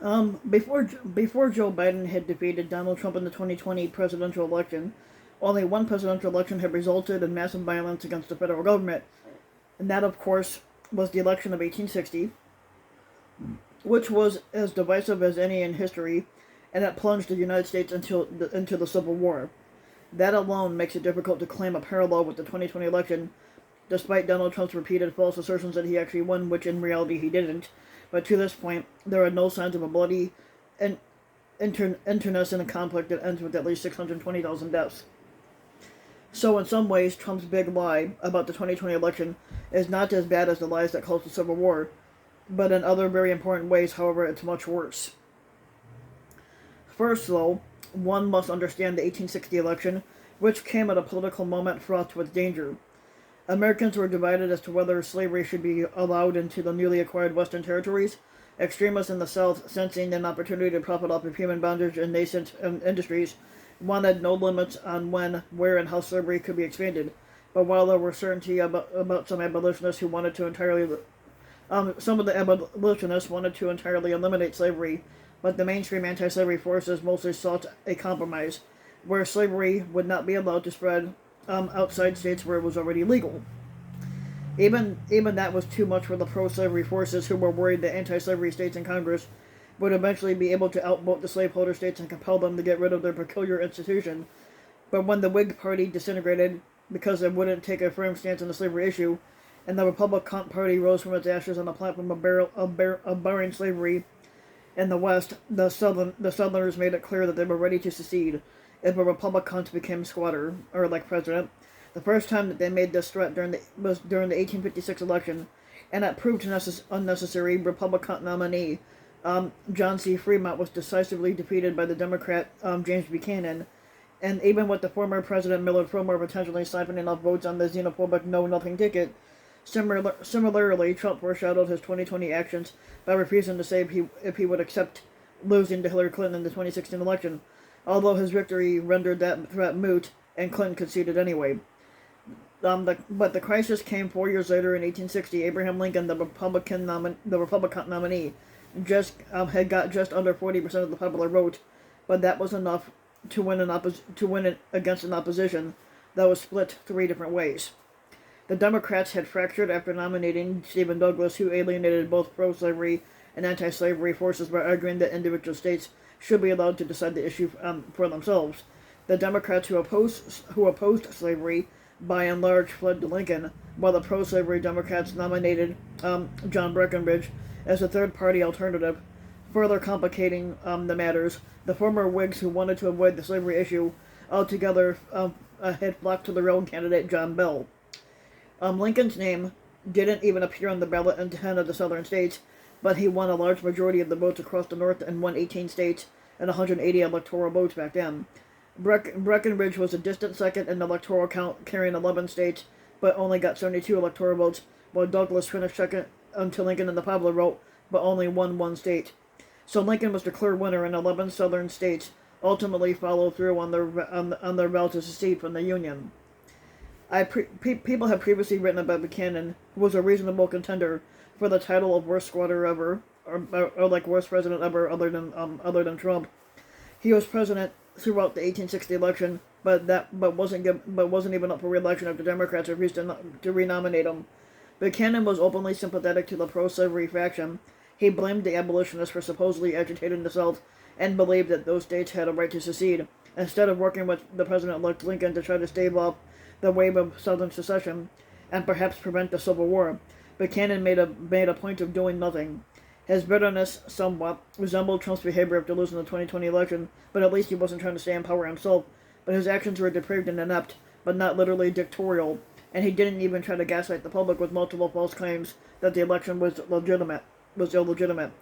Before Joe Biden had defeated Donald Trump in the 2020 presidential election, only one presidential election had resulted in massive violence against the federal government, and that, of course, was the election of 1860, which was as divisive as any in history, and it plunged the United States into the Civil War. That alone makes it difficult to claim a parallel with the 2020 election, despite Donald Trump's repeated false assertions that he actually won, which in reality he didn't. But to this point, there are no signs of a bloody internecine conflict that ends with at least 620,000 deaths. So in some ways, Trump's big lie about the 2020 election is not as bad as the lies that caused the Civil War, but in other very important ways, however, it's much worse. First, though, one must understand the 1860 election, which came at a political moment fraught with danger. Americans were divided as to whether slavery should be allowed into the newly acquired Western territories. Extremists in the South, sensing an opportunity to profit off of human bondage and nascent industries, wanted no limits on when, where, and how slavery could be expanded. But while there was certainty about some abolitionists who wanted to entirely, some of the abolitionists wanted to entirely eliminate slavery, but the mainstream anti-slavery forces mostly sought a compromise, where slavery would not be allowed to spread outside states where it was already legal. Even that was too much for the pro-slavery forces, who were worried that anti-slavery states in Congress would eventually be able to outvote the slaveholder states and compel them to get rid of their peculiar institution. But when the Whig Party disintegrated because it wouldn't take a firm stance on the slavery issue, and the Republican Party rose from its ashes on the platform of barring slavery in the West, the Southerners made it clear that they were ready to secede if a Republican became squatter, or like president. The first time that they made this threat was during the 1856 election, and it proved unnecessary. Republican nominee John C. Fremont was decisively defeated by the Democrat James Buchanan, and even with the former President Millard Fillmore potentially siphoning off votes on the xenophobic Know-Nothing ticket, similarly, Trump foreshadowed his 2020 actions by refusing to say if he would accept losing to Hillary Clinton in the 2016 election, although his victory rendered that threat moot, and Clinton conceded anyway. But the crisis came 4 years later in 1860. Abraham Lincoln, the Republican nominee, had got just under 40% of the popular vote, but that was enough to win it against an opposition that was split three different ways. The Democrats had fractured after nominating Stephen Douglas, who alienated both pro-slavery and anti-slavery forces by arguing that individual states should be allowed to decide the issue for themselves. The Democrats who opposed slavery, by and large, fled to Lincoln, while the pro-slavery Democrats nominated John Breckinridge as a third-party alternative. Further complicating the matters, the former Whigs who wanted to avoid the slavery issue altogether had flocked to their own candidate, John Bell. Lincoln's name didn't even appear on the ballot in 10 of the southern states, but he won a large majority of the votes across the North and won 18 states and 180 electoral votes back then. Breckinridge was a distant second in the electoral count, carrying 11 states, but only got 72 electoral votes, while Douglas finished second to Lincoln in the popular vote, but only won one state. So Lincoln was the clear winner, and 11 southern states ultimately followed through on their vow to secede from the Union. People have previously written about Buchanan, who was a reasonable contender for the title of worst squatter ever, or like worst president ever, other than Trump. He was president throughout the 1860 election, but wasn't even up for re-election after Democrats refused to renominate him. Buchanan was openly sympathetic to the pro-slavery faction. He blamed the abolitionists for supposedly agitating the South, and believed that those states had a right to secede, instead of working with the President-elect Lincoln to try to stave off the wave of Southern secession, and perhaps prevent the Civil War. Buchanan made a point of doing nothing. His bitterness somewhat resembled Trump's behavior after losing the 2020 election, but at least he wasn't trying to stay in power himself. But his actions were depraved and inept, but not literally dictatorial, and he didn't even try to gaslight the public with multiple false claims that the election was illegitimate.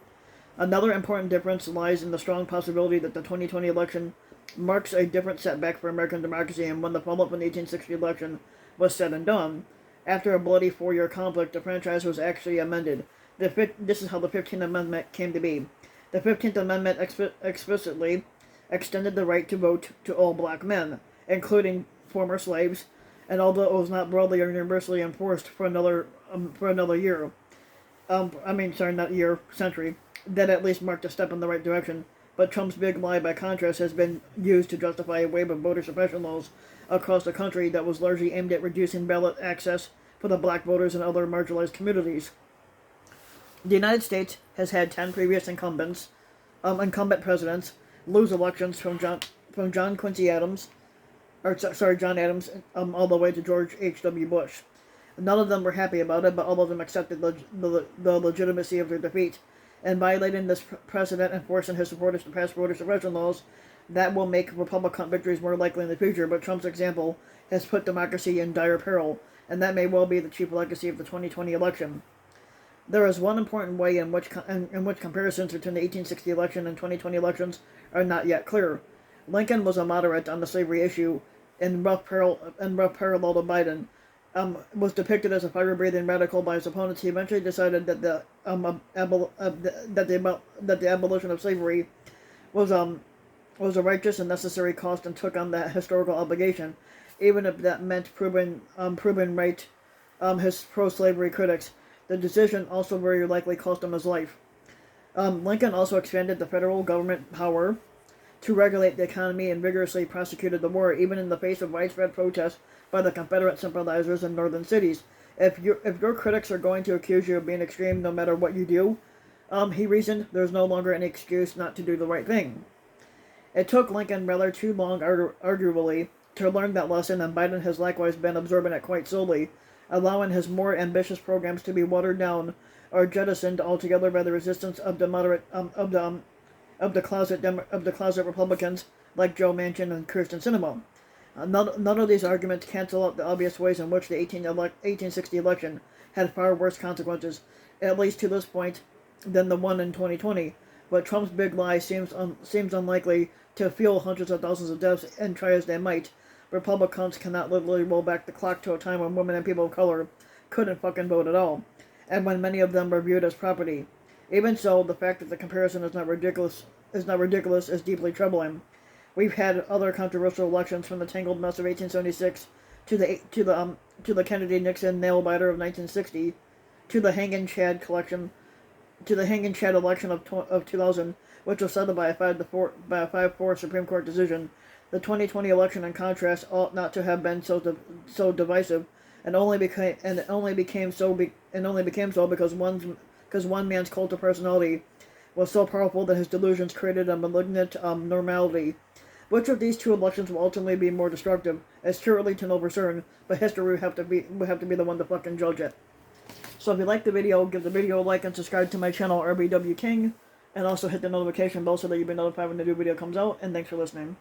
Another important difference lies in the strong possibility that the 2020 election marks a different setback for American democracy, and when the fallout from the 1860 election was said and done, after a bloody 4-year conflict, the franchise was actually amended. This is how the 15th Amendment came to be. The 15th Amendment explicitly extended the right to vote to all black men, including former slaves, and although it was not broadly or universally enforced for another year, century, that at least marked a step in the right direction. But Trump's big lie, by contrast, has been used to justify a wave of voter suppression laws across the country that was largely aimed at reducing ballot access for the black voters and other marginalized communities. The United States has had 10 previous incumbent presidents lose elections from John Quincy Adams, John Adams, all the way to George H.W. Bush. None of them were happy about it, but all of them accepted the legitimacy of their defeat. And violating this precedent and forcing his supporters to pass voter suppression laws, that will make Republican victories more likely in the future, but Trump's example has put democracy in dire peril, and that may well be the chief legacy of the 2020 election. There is one important way in which comparisons between the 1860 election and 2020 elections are not yet clear. Lincoln was a moderate on the slavery issue, in rough parallel to Biden. Was depicted as a fire-breathing radical by his opponents. He eventually decided that the abolition of slavery was a righteous and necessary cost, and took on that historical obligation, even if that meant proving right his pro-slavery critics. The decision also very likely cost him his life. Lincoln also expanded the federal government power to regulate the economy and vigorously prosecuted the war, even in the face of widespread protests by the Confederate sympathizers in northern cities. If your critics are going to accuse you of being extreme no matter what you do, he reasoned, there's no longer any excuse not to do the right thing. It took Lincoln rather too long, arguably, to learn that lesson, and Biden has likewise been absorbing it quite slowly, allowing his more ambitious programs to be watered down or jettisoned altogether by the resistance of the closet Republicans like Joe Manchin and Kyrsten Sinema. None of these arguments cancel out the obvious ways in which the 1860 election had far worse consequences, at least to this point, than the one in 2020. But Trump's big lie seems unlikely to fuel hundreds of thousands of deaths, and try as they might, Republicans cannot literally roll back the clock to a time when women and people of color couldn't fucking vote at all, and when many of them were viewed as property. Even so, the fact that the comparison is not ridiculous is deeply troubling. We've had other controversial elections, from the tangled mess of 1876 to the Kennedy-Nixon nail-biter of 1960, to the Hangin' Chad election of 2000, which was settled by a 5-4 Supreme Court decision. The 2020 election, in contrast, ought not to have been so divisive, and only became so because one man's cult of personality was so powerful that his delusions created a malignant normality. Which of these two elections will ultimately be more destructive? It's too early to know for certain, but history will have to be the one to fucking judge it. So if you like the video, give the video a like and subscribe to my channel, RBW King, and also hit the notification bell so that you'll be notified when the new video comes out, and thanks for listening.